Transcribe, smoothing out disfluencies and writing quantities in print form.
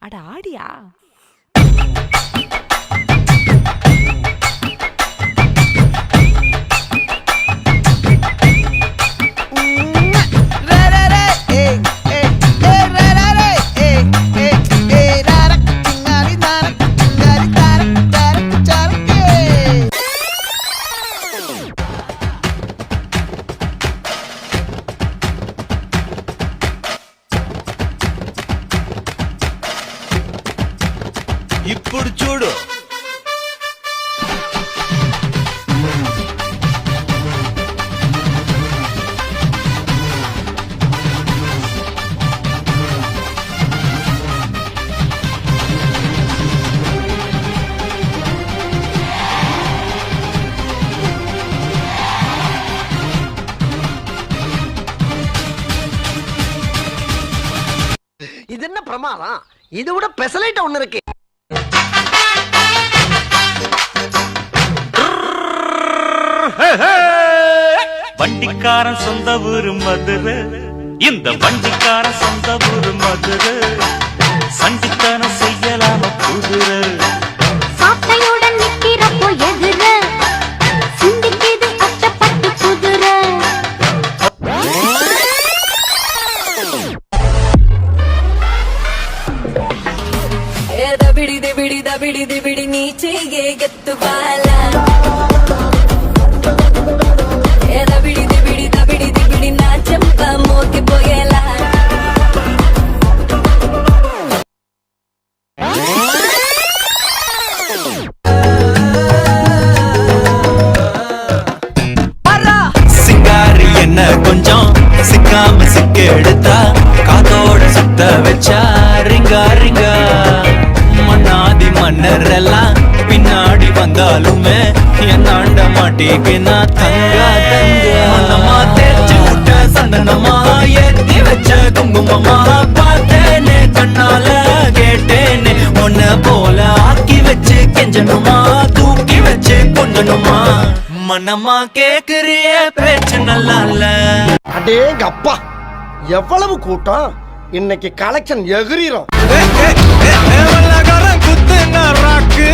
அட ஆடியா? ఇప్పుడు చూడు இது என்ன பிரமாதம்? இது விட பெசலைட் ஒண்ணு இருக்கு. வண்டிக்காரன் சொந்த ஊரு மதுரை, இந்த வண்டிக்காரன் சொந்த ஊரு மதுரை, சண்டித்தனம் செய்யலாம குதிரை, சாட்டையுடன் நிக்கிறப்போ எதிர சிந்திக்கிது அச்சப்பட்டு குதிரை. దబిడి దిబిడి నీ చెయ్యే గెత్తు బాలా, దబిడి దిబిడి నా చెంప మోగిపోయేలా. சிங்காரி என்ன கொஞ்சம் சிக்காம சிக்க எடுத்தா காதோட சுத்த வச்சா ரிங்கா ரிங்கா. மன்னாதி மன்னர் எல்லாம் பின்னாடி வந்தாலுமே என்னாண்ட மாட்டிக்கினா தங்கா தங்கா. மனமா தேய்ச்சி விட்ட சந்தனமா ஏத்தி வச்ச குங்குமமா பார்த்தேனே கண்ணால கேட்டேனே உன்ன போல ஆக்கி வச்சு கெஞ்சனுமா தூக்கி வச்சு கொண்டனுமா. மனமா கேக்குறிய பேச்சு நல்லா இல்ல. அடேங்க அப்பா, எவ்வளவு கூட்டம்! இன்னைக்கு கலெக்ஷன் எகிரிரும். குத்துங்க ராக்கு